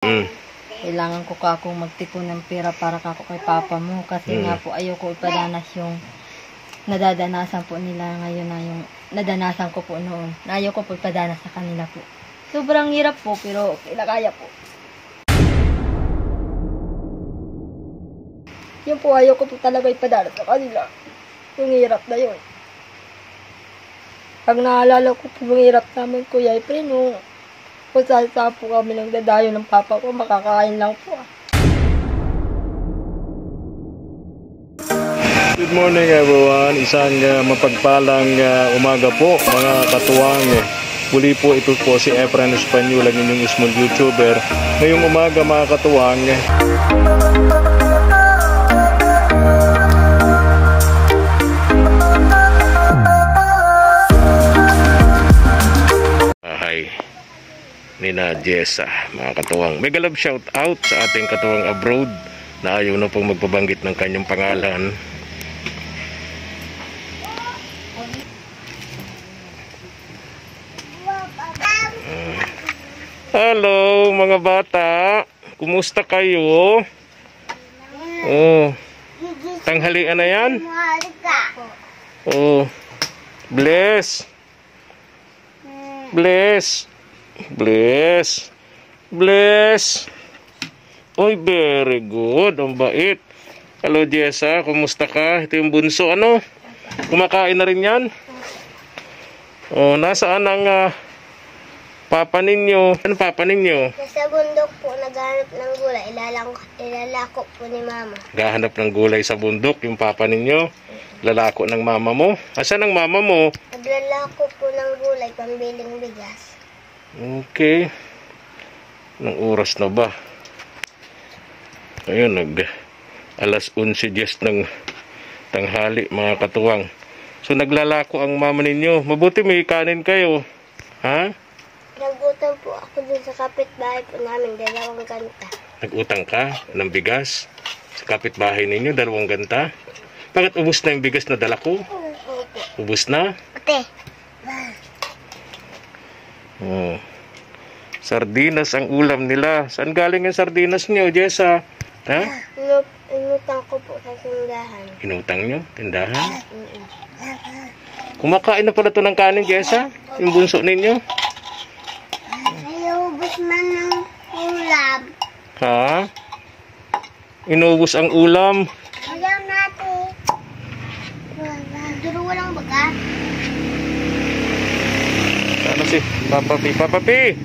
Kailangan ko akong magtipon ng pera para kako kay papa mo. Kasi nga po ayoko ipadanas yung nadadanasan po nila ngayon na yung nadanasan ko po noon. Na ayoko po ipadanas sa kanila po. Sobrang hirap po pero kaya po. Yun po ayoko po talaga ipadanas sa kanila. Yung hirap na yun. Pag naalala ko po yung hirap namin Kuya Efren, kung saan po kami nang dadayo ng papa ko, makakain lang po. Good morning everyone, isang mapagpalang umaga po mga katuwang. Muli po ito po si Efren Espanyol, ang inyong small YouTuber. Ngayong umaga mga katuwang, Nina Jessa, mga katuwang. Mega love shout out sa ating katuwang abroad na ayaw na pong magpabanggit ng kanyang pangalan. Hello mga bata, kumusta kayo? Tanghalian na yan? Bless. Oy, very good. Ang bait. Hello, Jessa. Kumusta ka? Ito yung bunso. Ano? Kumakain na rin yan? Nasaan ang papa ninyo? Ano papa ninyo? Nasa bundok po. Naghahanap ng gulay. Ilalako po ni mama. Naghahanap ng gulay sa bundok. Yung papa ninyo? Lalako ng mama mo? Asan ang mama mo? Naglalako po ng gulay. Pambiling bigas. Okay. Anong oras na ba? Ayun, alas 11:10 ng tanghali mga katuwang. So naglalako ang mama ninyo. Mabuti may kanin kayo. Ha? Nag-utang po ako dun sa kapitbahay po namin. 2 ganta. Nag-utang ka ng bigas sa kapitbahay ninyo? 2 ganta? Bakit ubos na yung bigas na dala ko? Opo. Ubos na? Ate. Sardinas ang ulam nila. Saan galing ang sardinas nyo, Jessa? Ha? Inutang ko po sa tindahan. Inutang nyo? Tindahan? Kumakain na pala ito ng kanin, Jessa? Yung bunso ninyo? Ayubos man ng ulam. Ha? Inubos ang ulam? Ayaw natin. Duro walang baga. Ano si Papa P? Papa P!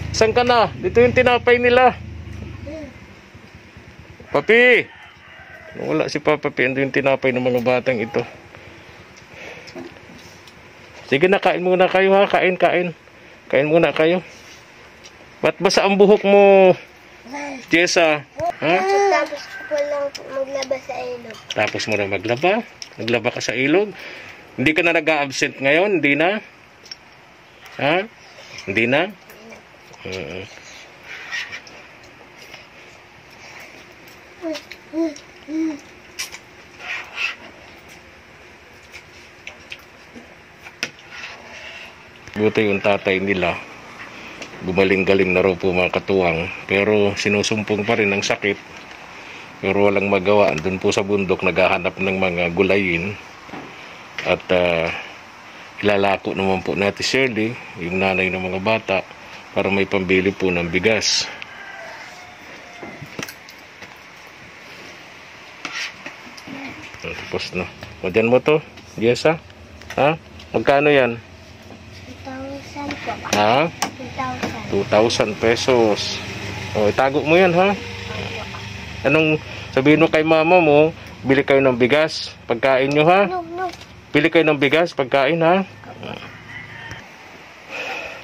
Saan ka na? Dito yung tinapay nila. Papi! Wala si Papa P. Ando yung tinapay ng mga batang ito. Sige na, kain muna kayo ha. Kain. Kain muna kayo. Ba't basa ang buhok mo, Jessa? Ha? Tapos ko lang maglaba sa ilog. Tapos mo na maglaba? Naglaba ka sa ilog? Hindi ka na nag-a-absent ngayon? Hindi na? Ha? Hindi na? Buti yung tatay nila. Gumaling-galing na raw po mga katuwang. Pero sinusumpong pa rin ang sakit. Pero walang magawa. Doon po sa bundok naghahanap ng mga gulayin. At ilalako naman po natin Shirley, yung nanay ng mga bata, para may pambili po ng bigas. Tapos na. Madyan mo to, Jessa? Ha? Magkano yan? 2,000 po. Ha? 2,000 pesos. Itago mo yan, ha? Anong sabihin mo kay mama mo, bili kayo ng bigas, pagkain nyo, ha? No. Bili kayo ng bigas, pagkain, ha?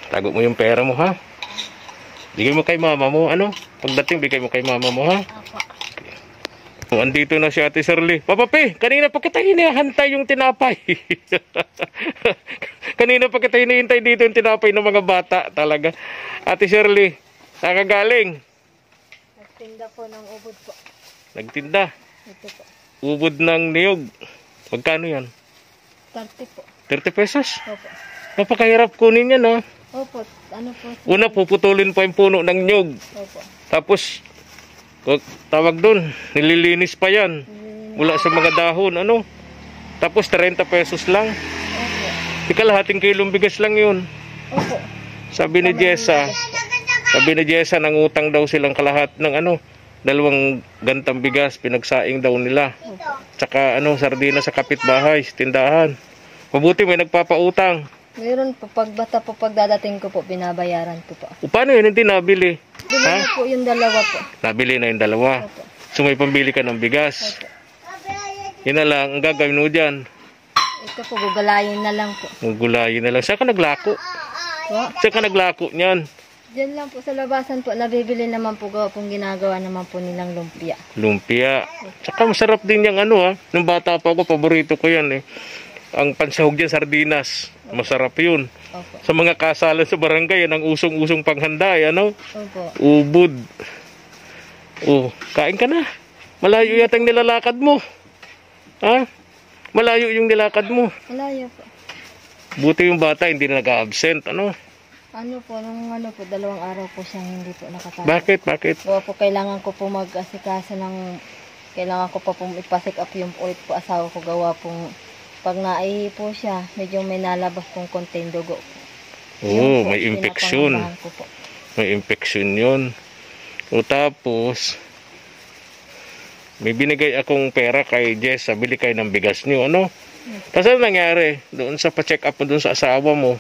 Tago mo yung pera mo, ha? Bigay mo kay mama mo, ano? Pagdating, bigay mo kay mama mo, ha? Okay. Andito na si Ate Shirley. Papa P, kanina pa kita hinihantay yung tinapay. Kanina pa kita hinihintay dito yung tinapay ng mga bata, talaga. Ate Shirley, nakagaling? Nagtinda po ng ubod po. Nagtinda? Ito po. Ubod ng niyog. Magkano yan? 30 po. 30 pesos? Opo. Napakahirap kunin yan, ha? Opo, ano po? Una, puputulin pa yung puno ng nyug. Opo. Tapos, tawag doon, nililinis pa yan. Mula sa mga dahon, ano. Tapos, 30 pesos lang. Opo. Di kalahating kilong bigas lang yun. Opo. Sabi ni Jessa, nangutang daw silang kalahat ng ano, 2 gantang bigas, pinagsaing daw nila. Tsaka ano, sardina sa kapitbahay, sa tindahan. Mabuti may nagpapautang. Mayroon po, pag bata po, pag dadating ko po, binabayaran ko po. O, paano yun? Hindi nabili. Bili na po yung dalawa po. Nabili na yung 2. Opo. So may pambili ka ng bigas. Opo. Yun na lang, ang gagawin mo dyan. Ito po, gugalayin na lang po. Gulayin na lang. Saan ka naglako? Po? Saan ka naglako niyan? Diyan lang po sa labasan po, nabibili naman po, pong ginagawa naman po nilang lumpia. Lumpia. Tsaka masarap din yung ano ha. Nung bata pa ako, paborito ko yan eh. Ang pansahog dyan, sardinas. Masarap yun. Opo. Sa mga kasalan sa barangay, yan ang usong-usong panghanda eh, ano? Opo. Ubod. Oh, kain ka na. Malayo yata ang nilalakad mo. Ha? Malayo yung nilakad mo. Malayo po. Buti yung bata, hindi na nag-absent, ano? Ano po, nung ano po, 2 araw po siyang hindi po nakatapos. Bakit? Bakit? Gawa po, kailangan ko po mag-asikaso ng, kailangan ko pa po ipasick up yung ulit po asawa ko. Gawa pong, pag naihi po siya, medyo may nalabas pong konting dugo po. Oo, may infeksyon. Pinapangabahan ko po. May infeksyon yun. O tapos, may binigay akong pera kay Jess, bili kayo ng bigas niyo, ano? Tapos ano nangyari? Doon sa pa-check up mo doon sa asawa mo.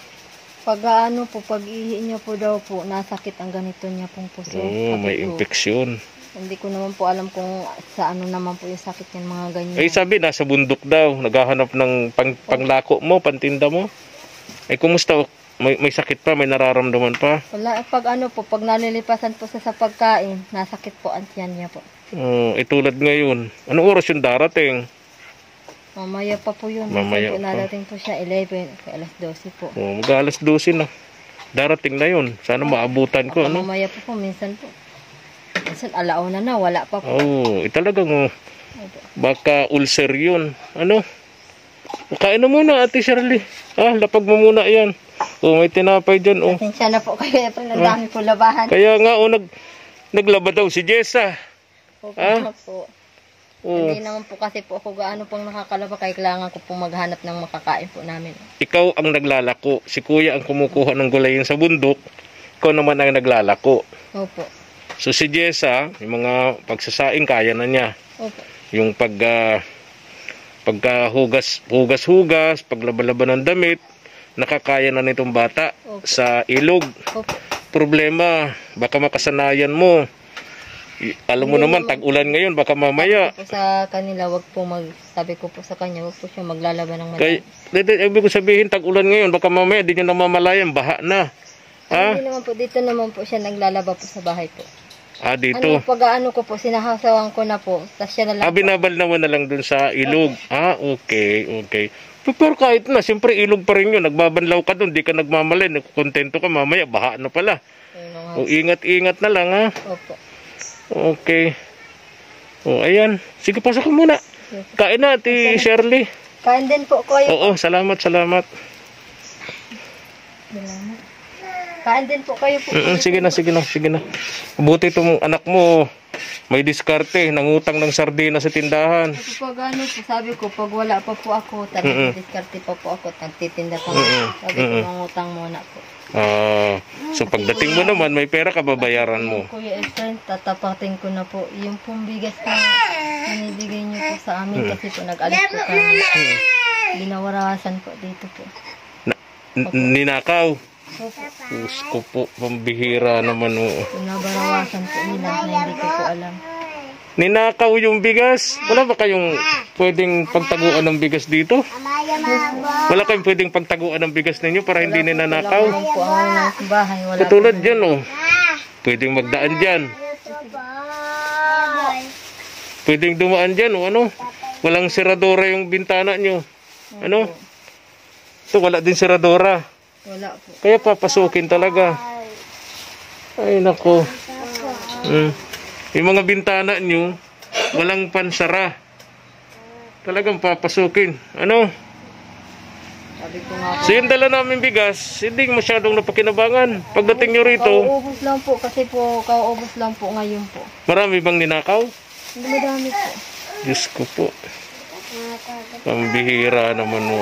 Pag ano po, pag ihi niya po daw po, nasakit ang ganito niya pong puso. Oo, may po, infeksyon. hindi ko naman po alam kung sa ano naman po yung sakit ng mga ganyan. Ay sabi, nasa bundok daw. Naghahanap ng panglako mo, pantinda mo. Ay kumusta? May sakit pa? May nararamdaman pa? Wala, pag ano po, pag nalilipasan po sa pagkain, nasakit po ang tiyan niya po. Tulad ngayon. Anong oras yung darating? Mamaya pa po yun. Mamaya Minsan po pa. nadating po siya 11, alas 12 po. Mag-alas 12 na. Darating na yun. Sana maabutan ko, ano? Mamaya po minsan po. Minsan alauna na, wala pa po. Talagang Opo. baka ulcer yun. Ano? Kain na muna, Ate Shirley. Lapag mo muna yan. May tinapay dyan, Pasensya na po kayo, April, ang dami po labahan. Kaya nga, naglaba daw si Jessa. Opo, po. Oo. Hindi naman po kasi po ako gaano pang nakakalaba, kaya kailangan ko po maghanap ng makakain po namin. Ikaw ang naglalako. Si Kuya ang kumukuha ng gulayin sa bundok. Ikaw naman ang naglalako. Opo. So si Jessa, yung mga pagsasaing kaya na niya. Opo. Yung paghugas, paglaba-laba ng damit, nakakaya na nitong bata. Opo. Sa ilog. Opo. Problema, baka makasanayan mo. Alam mo naman, tag-ulan ngayon, baka mamaya. Po sa kanila, sabi ko po sa kanya, wag po siya maglalaba ng Kaya, madami. ibig ko sabihin, tag-ulan ngayon, baka mamaya, di nyo namamalayan, baha na. Hindi naman po, dito naman po siya naglalaba po sa bahay po. Dito. Pag-ano ko po, sinahasawan ko na po, tapos siya na lang po. Binabal naman na lang dun sa ilog. Okay. Pero kahit na, siyempre ilog pa rin yun. Nagbabanlaw ka dun, di ka nagmamalay, kontento ka, mamaya, baha na pala. Ingat-ingat na lang, ha? Opo. Okay. Ayan. Sige, pasok ka muna. Kain na, Ate Shirley. Kain din po kayo. Oo, salamat. Salamat. Kain din po kayo po. Sige na. Buti itong anak mo, may diskarte, nangutang ng sardina sa tindahan. Pag ano po, sabi ko, pag wala pa po ako, diskarte pa po ako, nagtitinda pa po. Sabi ko, mangutang muna po. So pagdating mo naman, may pera ka, babayaran mo. Kuya Efren, tatapatin ko na po. Yung pong bigas na binibigay niyo po sa amin kasi po nag-alis po kami. Binawarasan po dito po. Ninakaw. Opo. Usko po, pambihira naman. Binabarawasan po nila na hindi ko po alam. Ninakaw yung bigas. Wala ba kayong pwedeng pagtaguan ng bigas dito? Wala kayong pwedeng pagtaguan ng bigas ninyo para hindi ninanakaw? Wala po ang nasa bahay. Wala Katulad po. dyan, pwedeng magdaan dyan. Pwedeng dumaan dyan, ano? Walang seradora yung bintana nyo. Ano? Ito, wala din seradora. Wala po. Kaya papasukin talaga. Ay, nako. Yung mga bintana nyo, walang pansara. Talagang papasukin. Ano? Sabi ko nga po. So yung dala namin bigas, hindi masyadong napakinabangan. Pagdating nyo rito, Kauubos lang po kasi po, kauubos lang po ngayon po. marami bang ninakaw? Madami po. Diyos ko po. Pambihira naman mo.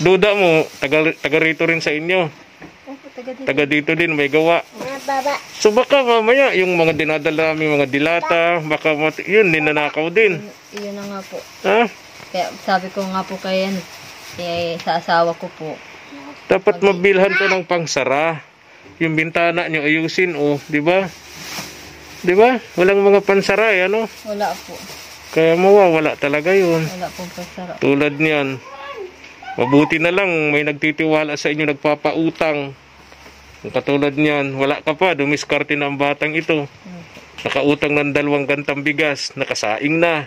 Duda mo, taga rito rin sa inyo. Opo, taga dito. Taga dito din, may gawa. Mga baba. So baka mamaya, yung mga dinadala namin, mga dilata, baka yun, ninanakaw din. Iyon na nga po. Ha? Kaya sabi ko nga po kay, sa asawa ko po. Dapat mabilhan to ng pangsara. Yung bintana nyo ayusin, di ba? Di ba? Walang mga pansara, ano? Wala po. Kaya mawawala talaga yun. Wala pong pasara. Tulad niyan. Mabuti na lang may nagtitiwala sa inyo, nagpapautang. Kung katulad niyan, wala ka pa, dumiskarte na ang batang ito. Nakautang ng 2 gantang bigas, nakasaing na.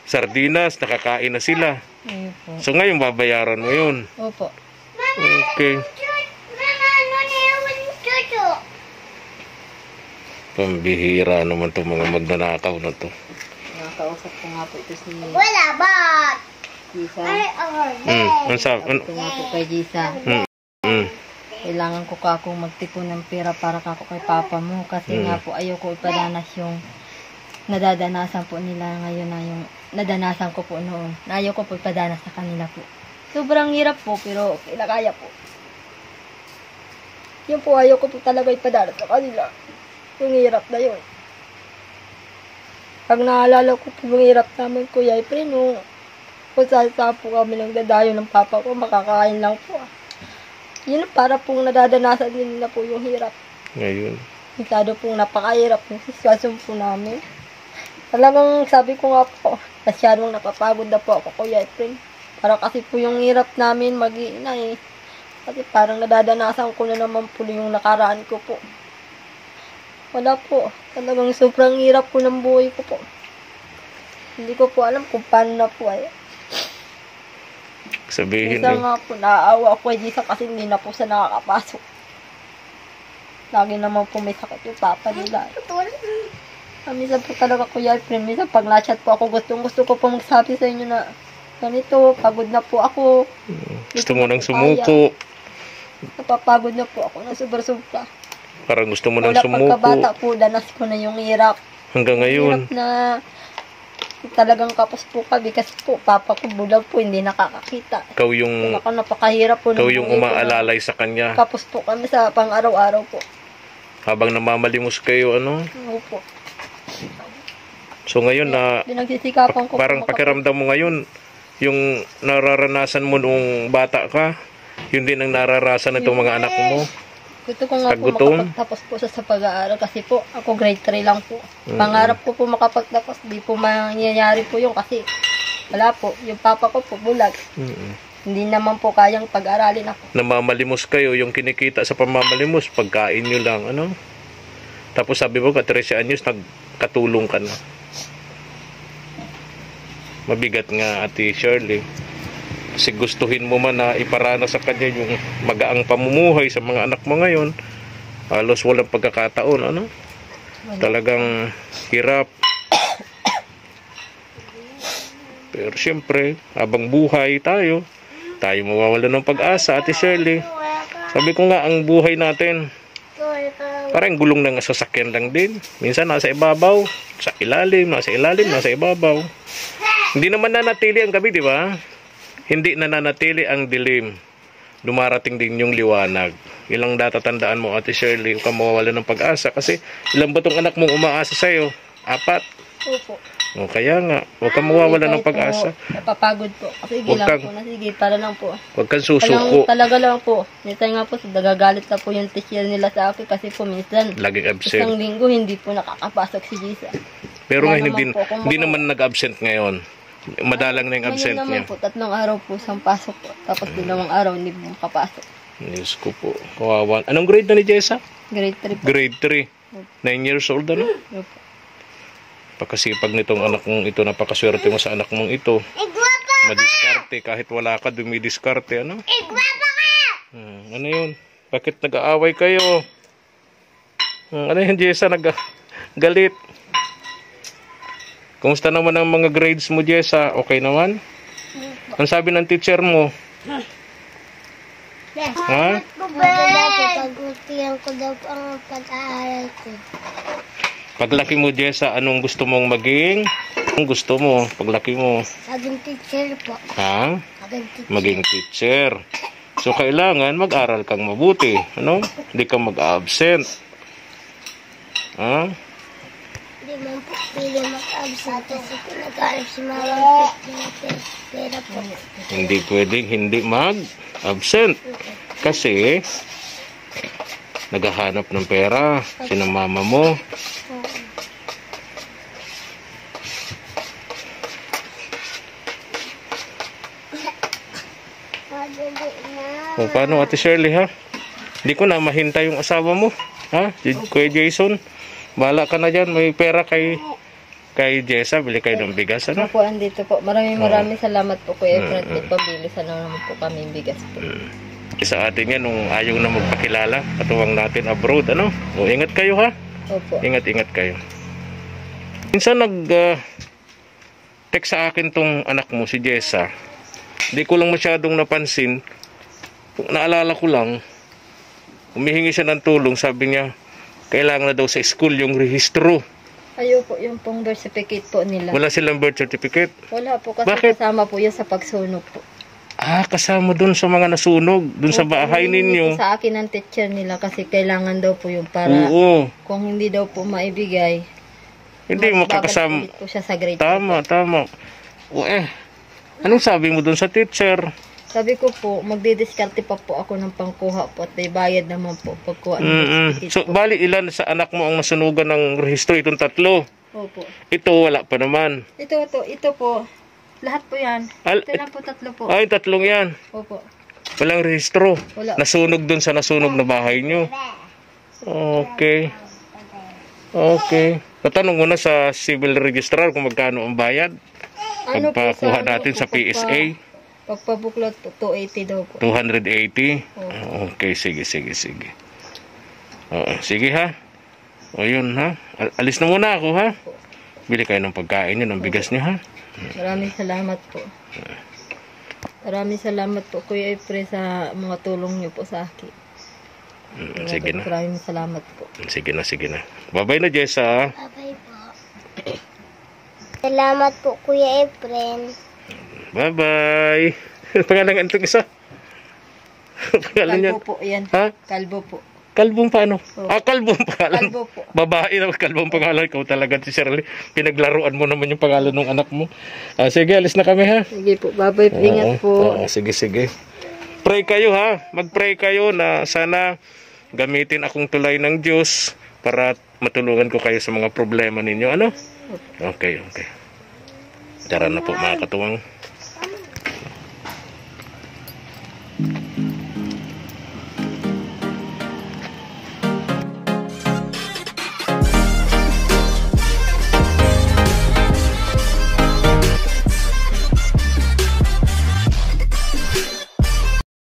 Sardinas, nakakain na sila. Ayun po. So ngayon babayaran mo yun. Opo. Okay. Mama, ano na yung chuchu? Pambihira naman itong mga magnanakaw na to. Nakakausap ko nga po ito si Wala ba? Gisa. Ay, Ang sabi, Ito nga po kay Gisa. Kailangan ko akong magtipon ng pera para kako kay papa mo. Kasi nga po ayoko ipadanas yung nadadanasan po nila ngayon na yung nadanasan ko po noon. Na ayoko po ipadanas sa kanila po. Sobrang hirap po pero kinakaya po. Yun po ayoko po talaga ipadanas sa kanila. Yung hirap na yun. Pag naalala ko po yung hirap namin Kuya Efren, nung kung saan po kami nang dadayo ng papa ko, makakain lang po. Yun para pong nadadanasan din nila po yung hirap. ngayon. Masyado pong napakahirap yung sitwasyon po namin. Talagang sabi ko nga po, masyadong napapagod na po ako Kuya Efren. Para kasi po yung hirap namin mag-iina eh. Kasi parang nadadanasan ko na naman po yung nakaraan ko po. Wala po. Talagang sobrang hirap po ng buhay ko po. Hindi ko po alam kung paano na po ay. Sabihin Isa din. nga po, naaawa ako kay Gisa kasi hindi na po siya nakakapasok. Lagi naman po may sakit yung papa nila. Minsan po talaga Kuya Efren, minsan pag na-chat po ako, gusto ko po magsabi sa inyo na ganito, pagod na po ako. Gusto mo nang sumuko. Napapagod na po ako na sobra-sobra. Parang gusto mo nang Wala sumuko. pagkabata po, danas ko na yung hirap. Hanggang ngayon. Hirap na talagang kapos po kami kasi po, papa ko bulag po, hindi nakakakita. Ikaw yung, Napakahirap po. ikaw yung buhay ko. umaalalay sa kanya. Kapos po kami sa pang-araw-araw po. Habang namamalimos kayo, ano? Opo. So ngayon na, Pinagsisikapan ko parang po pakiramdam mo ngayon, yung nararanasan mo nung bata ka, yun din ang nararasan ng mga anak mo. Gusto ko nga po Kagutom? makapagtapos po sa pag-aaral kasi po ako grade 3 lang po. Pangarap ko po makapagtapos, di po mangyayari po yun kasi wala po. Yung papa ko po bulag. Hindi naman po kayang pag-aralin ako. Namamalimos kayo, yung kinikita sa pamamalimos, pagkain nyo lang, ano? Tapos sabi mo, 13 anyos, nagkatulong ka na. Mabigat nga, Ate Shirley. Kasi gustuhin mo man na iparana sa kanya yung magaang pamumuhay sa mga anak mo ngayon. Halos walang pagkakataon, ano? Talagang hirap. Pero siyempre, habang buhay tayo mawawala ng pag-asa, Ate Shirley. Sabi ko nga, ang buhay natin, parang gulong ng sasakyan lang din. Minsan nasa ibabaw, nasa ilalim, nasa ibabaw. Hindi naman nanatili ang gabi, di ba? Hindi nananatili ang dilim. Dumarating din yung liwanag. Ilang datatandaan mo, Ate Shirley, huwag kang mawawala ng pag-asa. Kasi ilang ba tong anak mong umaasa sa'yo? 4. Opo. O kaya nga, huwag kang mawawala ng pag-asa. Napapagod po. Sige Huwag lang kang- po. Sige, para lang po. Huwag kang susuko. Talaga lang po. Minsan nga po, nagagalit na po yung teacher nila sa akin kasi po minsan, Laging absent. isang linggo hindi po nakakapasok si Gisa. Pero Wala ngayon, naman po akong hindi naman nag-absent ngayon. Madalang na yung absent Ngayon niya. naman po, 3 araw po siyang pasok po. Tapos 2 araw hindi po makapasok. Diyos ko po. Kawawa. Anong grade na ni Jessa? Grade 3 po. Grade 3. 9 years old, ano? Opo. Pagkasipag nitong anak mong ito, napakaswerte mo sa anak mong ito. Madiskarte, kahit wala ka, dumidiskarte, ano? Ano yun? Bakit nag-aaway kayo? Ano yun, Jessa? Galit. Kumusta naman ang mga grades mo, Jessa? Okay naman? Ang sabi ng teacher mo? Ha? Pagutihan ko daw po ang pag-aaral ko. Paglaki mo, Jessa, anong gusto mong maging? Anong gusto mo paglaki mo? Maging teacher po. Ha? Maging teacher. Maging teacher. So, kailangan mag-aral kang mabuti. Ano? Hindi ka mag-absent. Ha? Hindi man po pili mag-absent kasi nag-aaral si mama pera po. Hindi pwedeng hindi mag-absent. Kasi, naghahanap ng pera. Sino mama mo? O, paano, Ate Shirley, ha? Hindi ko na mahintay yung asawa mo. Ha? Kuya Jason, bahala ka na dyan. May pera kay Jessa. Bili kayo ng bigas, ano? Opo, andito po. Maraming salamat po Kuya Efren. Pabili sana naman po kami yung bigas po. Sa atin yan, nung ayaw na magpakilala, katuwang natin abroad, ano? O, ingat kayo, ha? Opo. Ingat kayo. Minsan text sa akin tong anak mo, si Jessa. Hindi ko lang masyadong napansin. Naalala ko lang, humihingi siya ng tulong. Sabi niya, kailangan na daw sa school yung rehistro. Ayo po, yung pong birth certificate po nila. Wala silang birth certificate. Wala po, kasi Bakit? kasama po yun sa pagsunog po. Kasama dun sa mga nasunog, dun sa bahay Humingi ninyo. po sa akin ng teacher nila kasi kailangan daw po yung para Oo. kung hindi daw po maibigay, Hindi makakasama. babalik ulit po siya sa grade. Tama. O anong sabi mo dun sa teacher? Sabi ko po, magdidiskarte pa po ako ng pangkuha po at may bayad naman po pagkuha ng certificate So, po. bali ilan sa anak mo ang nasunugan ng rehistro? Itong 3. Opo. Ito, wala pa naman. Ito po. Lahat po yan. Ito lang po 3 po. Ay, 3 yan. Opo. Walang rehistro. Wala. Nasunog dun sa nasunog na bahay nyo. Okay. Tatanong mo na sa civil registrar kung magkano ang bayad. Ano po Pagpakuha sa natin sa PSA. Pagpabuklot po, 280 daw po. 280. Okay, sige. Sige, ha. O yun, ha. Alis na muna ako, ha. Bili kayo ng pagkain nyo, ng bigas nyo, ha. Maraming salamat po. Maraming salamat po Kuya Efren sa mga tulong niyo po sa akin. Sige na. Maraming salamat po. Sige na. Bye-bye na, Jessa. Bye po. Salamat po Kuya Efren. Bye-bye. Pangalan nga itong isa. Pangalan niya. Kalbo po yan. Ha? Kalbo po. Kalbong paano? Oh. Kalbong pangalan. Kalbo po. Babae na kalbong pangalan. Ikaw talaga si Shirley. Pinaglaruan mo naman yung pangalan ng anak mo. Sige, alis na kami, ha. Sige po. Bye-bye. Ingat po. Sige. Pray kayo, ha. Mag-pray kayo na sana gamitin akong tulay ng Diyos para matulungan ko kayo sa mga problema ninyo. Ano? Okay. Tara na po mga katuwang.